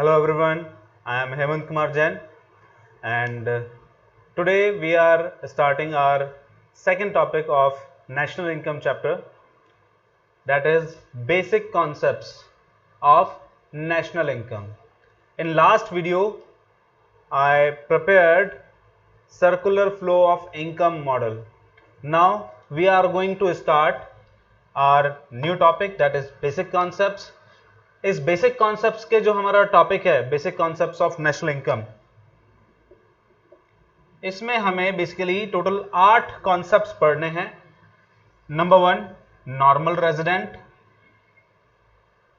Hello everyone, I am Hemant Kumar Jain and today we are starting our second topic of National Income chapter, that is basic concepts of national income. In last video I prepared circular flow of income model. Now we are going to start our new topic, that is basic concepts. इस basic concepts के जो हमारा topic है basic concepts of national income, इसमें हमें basically total 8 concepts पढ़ने हैं. Number 1 normal resident,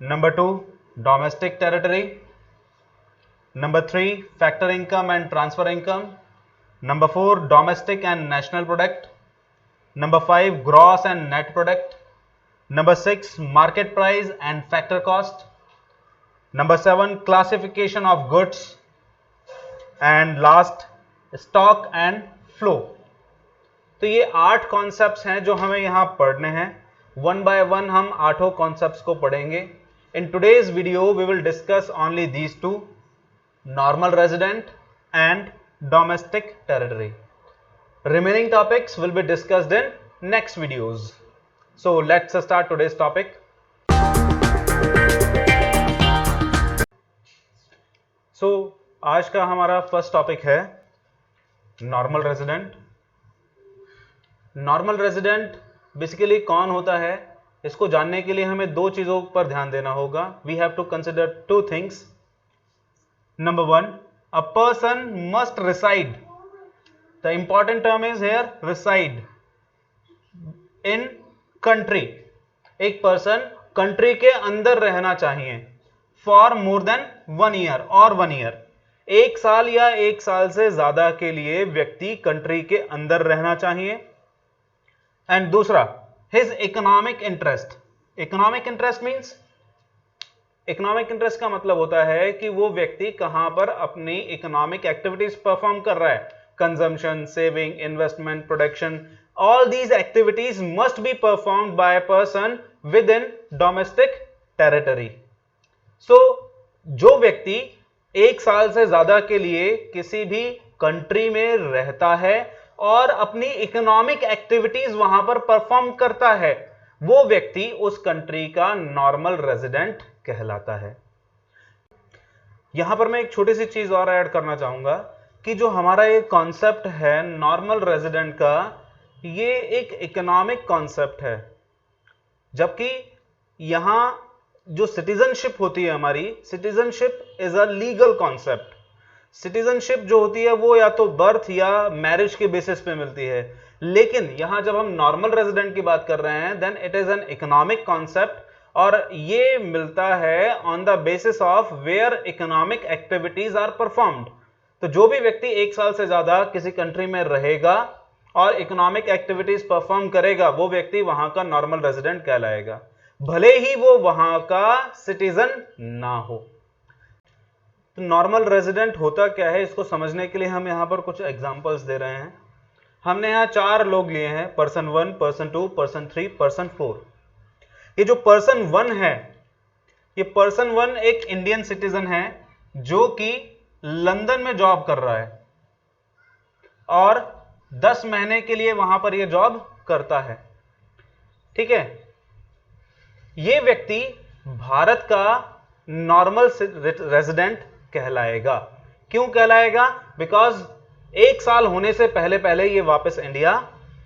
number 2 domestic territory, number 3 factor income and transfer income, number 4 domestic and national product, number 5 gross and net product, number 6 market price and factor cost, number 7 classification of goods and last stock and flow. तो ये 8 concepts हैं जो हमें यहां पढ़ने हैं. One by one हम 8 concepts को पढ़ेंगे. In today's video we will discuss only these two, normal resident and domestic territory. Remaining topics will be discussed in next videos. So let's start today's topic. So आज का हमारा first topic है normal resident. Normal resident basically कौन होता है, इसको जानने के लिए हमें 2 चीजों पर ध्यान देना होगा. We have to consider 2 things. Number 1, a person must reside, the important term is here reside, in country. एक पर्सन कंट्री के अंदर रहना चाहिए फॉर मोर देन 1 ईयर और 1 ईयर. 1 साल या 1 साल से ज्यादा के लिए व्यक्ति कंट्री के अंदर रहना चाहिए. एंड दूसरा, his economic interest. Economic interest means, economic interest का मतलब होता है कि वो व्यक्ति कहां पर अपनी इकोनॉमिक एक्टिविटीज परफॉर्म कर रहा है. Consumption, saving, investment, production, all these activities must be performed by a person within domestic territory. So जो व्यक्ति 1 साल से ज्यादा के लिए किसी भी कंट्री में रहता है और अपनी इकोनॉमिक एक्टिविटीज वहां पर परफॉर्म करता है, वो व्यक्ति उस कंट्री का नॉर्मल रेजिडेंट कहलाता है. यहां पर मैं एक छोटी सी चीज और ऐड करना चाहूंगा कि जो हमारा ये कॉन्सेप्ट है नॉर्मल रेजिडेंट का, ये एक इकोनॉमिक कॉन्सेप्ट है, जबकि यहां जो सिटीजनशिप होती है हमारी, citizenship is a legal concept. Citizenship जो होती है वो या तो बर्थ या मैरिज के बेसिस पे मिलती है, लेकिन यहां जब हम नॉर्मल रेजिडेंट की बात कर रहे हैं then it is an economic concept, और ये मिलता है on the basis of where economic activities are performed. तो जो भी व्यक्ति 1 साल से ज्यादा किसी कंट्री में रहेगा और इकोनॉमिक एक्टिविटीज परफॉर्म करेगा, वो व्यक्ति वहां का नॉर्मल रेजिडेंट कहलाएगा, भले ही वो वहां का सिटीजन ना हो. तो नॉर्मल रेजिडेंट होता क्या है, इसको समझने के लिए हम यहां पर कुछ एग्जांपल्स दे रहे हैं. हमने यहां 4 लोग लिए हैं, पर्सन 1, पर्सन 2, पर्सन 3, पर्सन 4. ये जो पर्सन 1 है, ये पर्सन 1 एक इंडियन सिटीजन है जो कि लंदन में जॉब कर रहा है और 10 महीने के लिए वहां पर यह जॉब करता है. ठीक है, यह व्यक्ति भारत का नॉर्मल रेजिडेंट कहलाएगा. क्यों कहलाएगा? बिकॉज 1 साल होने से पहले पहले यह वापस इंडिया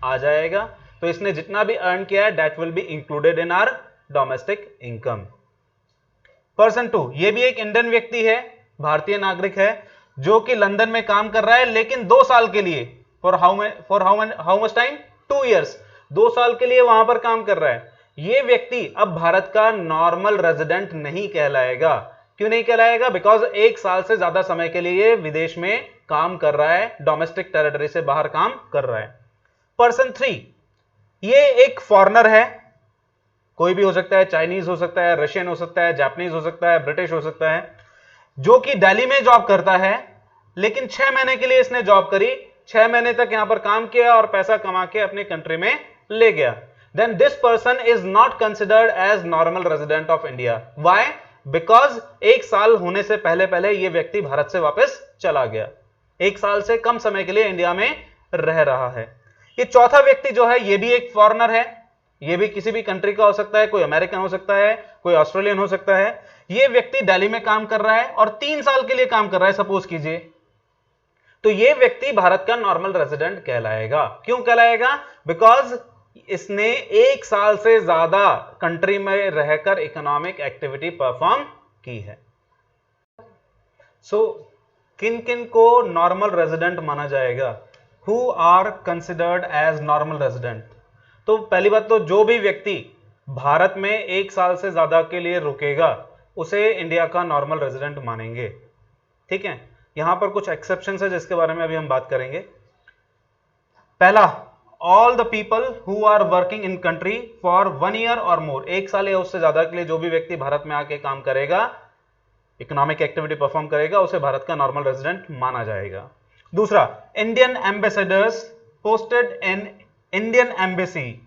आ जाएगा, तो इसने जितना भी अर्न किया है that will be included in our domestic income. Person 2, यह भी एक इंडियन व्यक्ति है, भारतीय नागरिक है, जो कि लंदन में काम कर रहा है, लेकिन 2 साल के लिए, for how much time, 2 years, 2 साल के लिए वहां पर काम कर रहा है. यह व्यक्ति अब भारत का नॉर्मल रेजिडेंट नहीं कहलाएगा. क्यों नहीं कहलाएगा? बिकॉज 1 साल से ज्यादा समय के लिए विदेश में काम कर रहा है, डोमेस्टिक टेरिटरी से बाहर काम कर रहा है. पर्सन 3, ये एक फॉरेनर है, कोई भी हो सकता है, चाइनीज हो सकता है, रशियन हो सकता है, जापानीज हो सकता है, ब्रिटिश हो सकता है, जो कि दिल्ली में जॉब करता है, लेकिन 6 महीने के लिए इसने जॉब करी, 6 महीने तक यहां पर काम किया और पैसा कमा के अपनी कंट्री में ले गया. Then this person is not considered as normal resident of India. Why? Because एक साल होने से पहले पहले यह व्यक्ति भारत से वापस चला गया, एक साल से कम समय के लिए इंडिया में रह रहा है। ये चौथा व्यक्ति जो है ये भी एक फॉरेनर है, ये भी किसी भी कंट्री का हो सकता है, कोई अमेरिकन हो सकता है, कोई ऑस्ट्रेलियन हो सकता है। ये व्यक्ति दिल्ली में काम कर रहा है और 3 साल के लिए काम कर रहा है सपोज कीजिए, तो ये व्यक्ति भारत का नॉर्मल रेजिडेंट कहलाएगा। क्यों कहलाएगा? बिकॉज इसने 1 साल से ज्यादा कंट्री में रहकर इकोनॉमिक एक्टिविटी परफॉर्म की है। सो किन किन को नॉर्मल रेजिडेंट माना जाएगा? Who are considered as normal resident? तो पहली बात तो जो भी व्यक्ति भारत में 1 साल से ज्यादा के लिए रुकेगा उसे इंडिया का नॉर्मल रेजिडेंट मानेंगे। ठीक है, यहां पर कुछ एक्सेप्शंस है जिसके बारे में अभी हम बात करेंगे। पहला, all the people who are working in country for 1 year और मोर, 1 साल या उससे ज्यादा के लिए जो भी व्यक्ति भारत में आके काम करेगा, इकोनॉमिक एक्टिविटी परफॉर्म करेगा, उसे भारत का नॉर्मल रेजिडेंट माना जाएगा। दूसरा, Indian ambassadors posted in Indian embassy,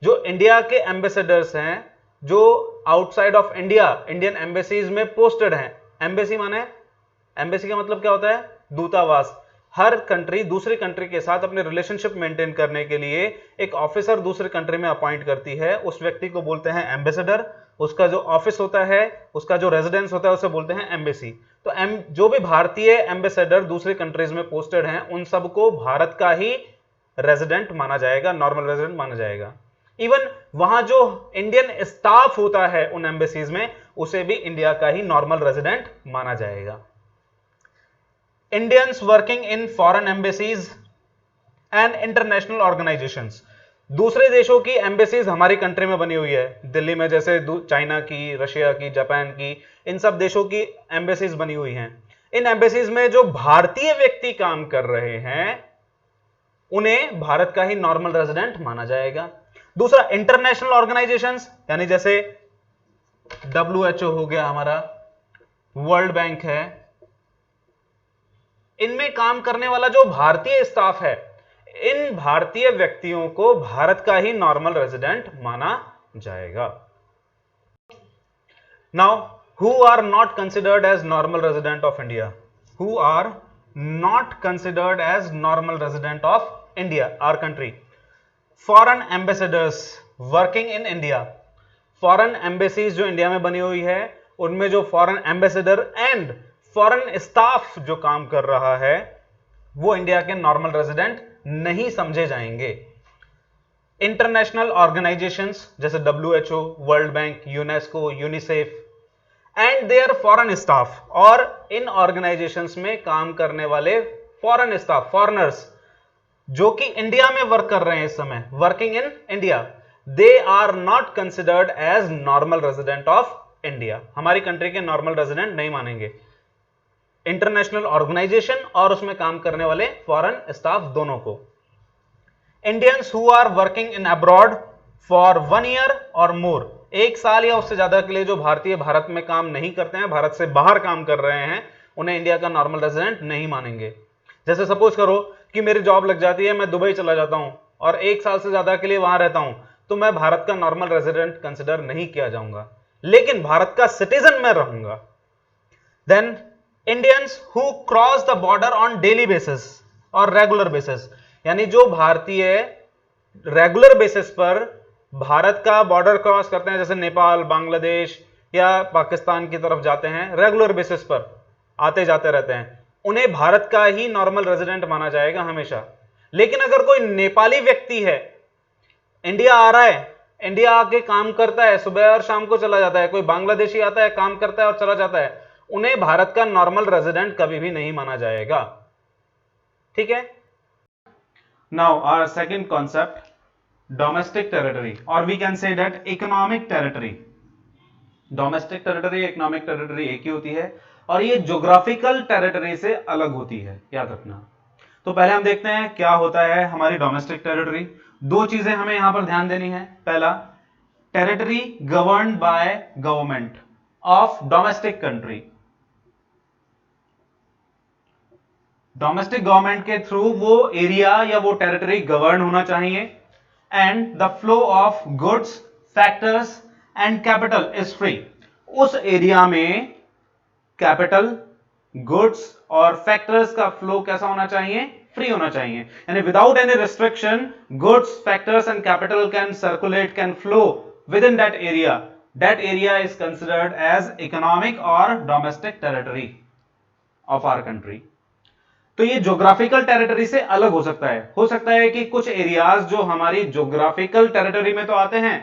जो इंडिया के एम्बेसडर्स हैं जो outside of India Indian embassies में पोस्टेड हैं। एम्बेसी माने, एम्बेसी का मतलब क्या होता है? दूतावास। हर कंट्री दूसरी कंट्री के साथ अपने रिलेशनशिप मेंटेन करने के लिए एक ऑफिसर दूसरी कंट्री में अपॉइंट करती है, उस व्यक्ति को बोलते हैं एम्बेसडर। उसका जो ऑफिस होता है, उसका जो रेजिडेंस होता है, उसे बोलते हैं एम्बेसी। तो जो भी भारतीय एम्बेसडर दूसरी कंट्रीज में पोस्टेड हैं उन सबको भारत का ही रेजिडेंट माना जाएगा, नॉर्मल रेजिडेंट माना जाएगा। इवन वहां जो इंडियन स्टाफ होता है उन एम्बेसीज में, उसे भी इंडिया का ही नॉर्मल रेजिडेंट माना जाएगा। Indians working in foreign embassies and international organisations, दूसरे देशों की एम्बेसीज हमारी कंट्री में बनी हुई है, दिल्ली में जैसे चाइना की, रशिया की, जापान की, इन सब देशों की एम्बेसीज बनी हुई हैं। इन एम्बेसीज में जो भारतीय व्यक्ति काम कर रहे हैं उन्हें भारत का ही नॉर्मल रेजिडेंट माना जाएगा। दूसरा, इंटरनेशनल ऑर्गेनाइजेशंस, यानी जैसे WHO हो गया हमारा, वर्ल्ड बैंक है, इनमें काम करने वाला जो भारतीय स्टाफ है, इन भारतीय व्यक्तियों को भारत का ही नॉर्मल रेजिडेंट माना जाएगा। Now, who are not considered as normal resident of India? Who are not considered as normal resident of India, our country? Foreign ambassadors working in India, foreign embassies जो India में बनी हुई है उनमें जो foreign ambassador and foreign staff जो काम कर रहा है वो इंडिया के नॉर्मल रेजिडेंट नहीं समझे जाएंगे। इंटरनेशनल ऑर्गेनाइजेशंस जैसे WHO, world bank, UNESCO, UNICEF and their foreign staff, और इन ऑर्गेनाइजेशंस में काम करने वाले फॉरेन स्टाफ, फॉरेनर्स जो कि इंडिया में वर्क कर रहे हैं इस समय, working in India, they are not considered as normal resident of India, हमारी कंट्री के नॉर्मल रेजिडेंट नहीं मानेंगे। इंटरनेशनल ऑर्गेनाइजेशन और उसमें काम करने वाले फॉरेन स्टाफ दोनों को। Indians who are working in abroad for 1 year और मोर, 1 साल या उससे ज्यादा के लिए जो भारतीय भारत में काम नहीं करते हैं, भारत से बाहर काम कर रहे हैं, उन्हें इंडिया का नॉर्मल रेजिडेंट नहीं मानेंगे। जैसे सपोज करो कि मेरी जॉब लग जाती है, मैं दुबई चला जाता हूं और 1 साल से ज्यादा के लिए वहां रहता हूं, तो मैं भारत का नॉर्मल रेजिडेंट कंसिडर नहीं किया जाऊंगा, लेकिन भारत का सिटीजन मैं रहूंगा। Then Indians who cross the border on daily basis और रेगुलर बेसिस, यानी जो भारतीय रेगुलर बेसिस पर भारत का बॉर्डर क्रॉस करते हैं, जैसे नेपाल, बांग्लादेश या पाकिस्तान की तरफ जाते हैं, रेगुलर बेसिस पर आते जाते रहते हैं, उन्हें भारत का ही नॉर्मल रेजिडेंट माना जाएगा हमेशा। लेकिन अगर कोई नेपाली व्यक्ति है, इंडिया आ रहा है, इंडिया आके काम करता है, सुबह और शाम को चला जाता है, कोई बांग्लादेशी आता है, काम करता है और चला जाता है, उन्हें भारत का नॉर्मल रेजिडेंट कभी भी नहीं माना जाएगा। ठीक है। Now our second concept, domestic territory, और we can say that economic territory. Domestic territory, economic territory एक ही होती है और ये ज्योग्राफिकल टेरिटरी से अलग होती है, याद रखना। तो पहले हम देखते हैं क्या होता है हमारी डोमेस्टिक टेरिटरी। 2 चीजें हमें यहां पर ध्यान देनी है। पहला, territory governed by government of domestic country, domestic government के थ्रू वो एरिया या वो टेरिटरी गवर्न होना चाहिए। And the flow of goods, factors and capital is free, उस एरिया में कैपिटल, गुड्स और फैक्टर्स का फ्लो कैसा होना चाहिए? फ्री होना चाहिए। यानी without any restriction goods, factors and capital can circulate, can flow within that area. That area is considered as economic और domestic territory of our country. तो ये ज्योग्राफिकल टेरिटरी से अलग हो सकता है कि कुछ एरियाज जो हमारी ज्योग्राफिकल टेरिटरी में तो आते हैं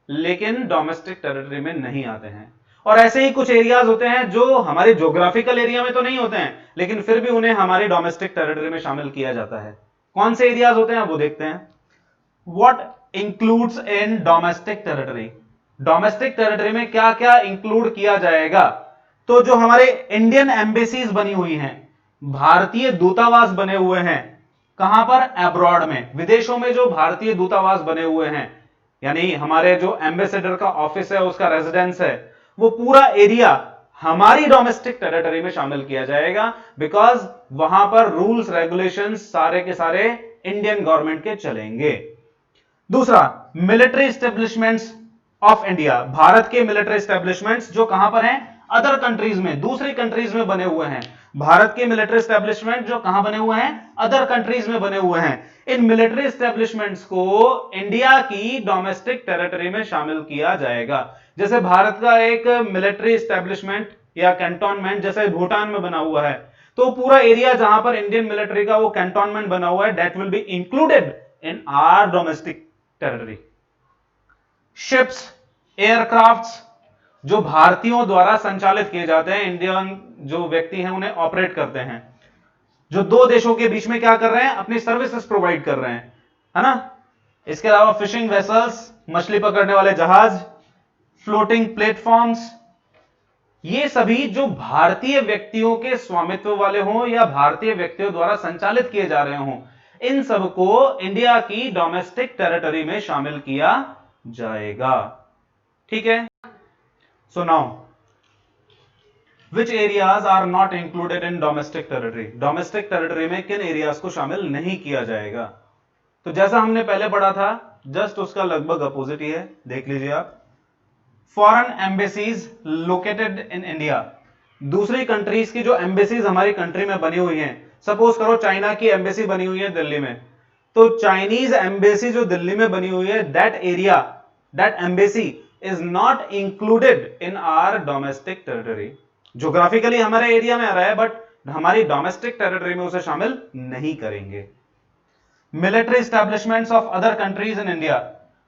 लेकिन डोमेस्टिक टेरिटरी में नहीं आते हैं, और ऐसे ही कुछ एरियाज होते हैं जो हमारे ज्योग्राफिकल एरिया में तो नहीं होते हैं लेकिन फिर भी उन्हें हमारी डोमेस्टिक टेरिटरी में शामिल किया जाता है. कौन से एरियाज होते हैं वो देखते हैं. What includes in domestic territory? Domestic territory में क्या क्या इंक्लूड किया जाएगा? तो जो हमारे इंडियन एम्बेसीज बनी हुई हैं, भारतीय दूतावास बने हुए हैं, कहां पर? अब्रॉड में, विदेशों में जो भारतीय दूतावास बने हुए हैं, यानी हमारे जो एम्बेसडर का ऑफिस है, उसका रेजिडेंस है, वो पूरा एरिया हमारी डोमेस्टिक टेरिटरी में शामिल किया जाएगा, बिकॉज वहां पर रूल्स रेगुलेशंस सारे के सारे इंडियन गवर्नमेंट के चलेंगे. दूसरा, military establishments of India. Bharat के मिलिट्री एस्टेब्लिशमेंट्स जो कहां पर हैं? अदर कंट्रीज में, दूसरी कंट्रीज में बने हुए हैं. भारत के मिलिट्री एस्टेब्लिशमेंट जो कहां बने हुए हैं? अदर कंट्रीज में बने हुए हैं. इन मिलिट्री एस्टेब्लिशमेंट्स को इंडिया की डोमेस्टिक टेरिटरी में शामिल किया जाएगा. जैसे भारत का एक मिलिट्री एस्टेब्लिशमेंट या कैंटोनमेंट जैसे भूटान में बना हुआ है, तो पूरा एरिया जहां पर इंडियन मिलिट्री का वो कैंटोनमेंट बना हुआ है, that will be included in our domestic territory. Ships, aircrafts जो भारतीयों द्वारा संचालित किए जाते हैं, इंडियन जो व्यक्ति हैं उन्हें ऑपरेट करते हैं, जो दो देशों के बीच में क्या कर रहे हैं? अपनी सर्विसेज प्रोवाइड कर रहे हैं, है ना. इसके अलावा फिशिंग वेसल्स, मछली पकड़ने वाले जहाज, फ्लोटिंग प्लेटफॉर्म्स, ये सभी जो भारतीय व्यक्तियों के स्वामित्व वाले हों या भारतीय व्यक्तियों द्वारा संचालित किए जा रहे हों, इन सबको इंडिया की डोमेस्टिक टेरिटरी में शामिल किया जाएगा. ठीक है. So now which areas are not included in domestic territory? Domestic territory में किन एरियाज को शामिल नहीं किया जाएगा? तो जैसा हमने पहले पढ़ा था, जस्ट उसका लगभग अपोजिट ही है, देख लीजिए आप. Foreign embassies located in India. दूसरी कंट्रीज की जो एम्बेसीज हमारी कंट्री में बनी हुई हैं, सपोज करो चाइना की एम्बेसी बनी हुई है दिल्ली में, तो चाइनीज एम्बेसी जो दिल्ली में बनी हुई है, that area, that embassy is not included in our domestic territory. Geographically हमारे एरिया में आ रहा है बट हमारी डोमेस्टिक टेरिटरी में उसे शामिल नहीं करेंगे. Military establishments of other countries in India.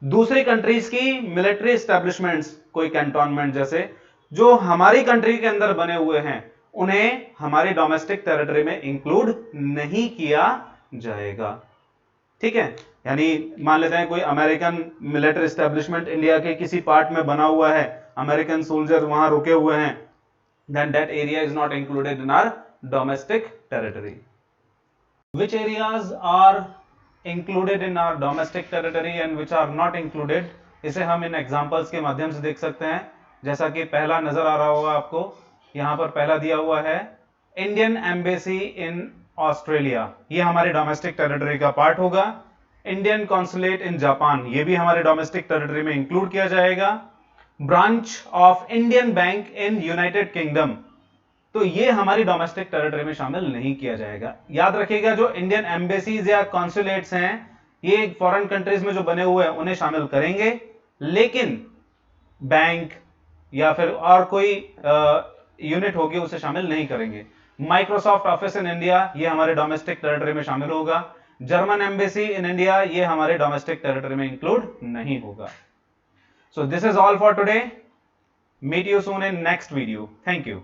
दूसरी कंट्रीज की मिलिट्री एस्टैब्लिशमेंट्स, कोई कैंटोनमेंट जैसे, जो हमारी कंट्री के अंदर बने हुए हैं, उन्हें हमारी डोमेस्टिक टेरिटरी में इंक्लूड नहीं किया जाएगा. ठीक है. यानी मान लेते हैं कोई अमेरिकन मिलिट्री एस्टैब्लिशमेंट इंडिया के किसी पार्ट में बना हुआ है, अमेरिकन सोल्जर वहां रुके हुए हैं, then that area is not included in our domestic territory. Which areas are included in our domestic territory and which are not included? इसे हम इन एग्जांपल्स के माध्यम से देख सकते हैं. जैसा कि पहला नजर आ रहा होगा आपको, यहां पर पहला दिया हुआ है इंडियन एम्बेसी इन ऑस्ट्रेलिया, ये हमारे डोमेस्टिक टेरिटरी का पार्ट होगा. इंडियन कॉन्सुलेट इन जापान, ये भी हमारे डोमेस्टिक टेरिटरी में इंक्लूड किया जाएगा. Branch of Indian bank in United kingdom, तो ये हमारी डोमेस्टिक टेरिटरी में शामिल नहीं किया जाएगा. याद रखिएगा जो इंडियन एम्बेसीज या कॉन्सुलेट्स हैं, ये फॉरेन कंट्रीज में जो बने हुए हैं उन्हें शामिल करेंगे, लेकिन बैंक या फिर और कोई यूनिट होगी उसे शामिल नहीं करेंगे. माइक्रोसॉफ्ट ऑफिस इन इंडिया, ये हमारे डोमेस्टिक टेरिटरी में शामिल होगा. जर्मन एम्बेसी इन इंडिया, ये हमारे डोमेस्टिक टेरिटरी में इंक्लूड नहीं होगा. So this is all for today. Meet you soon in next video. Thank you.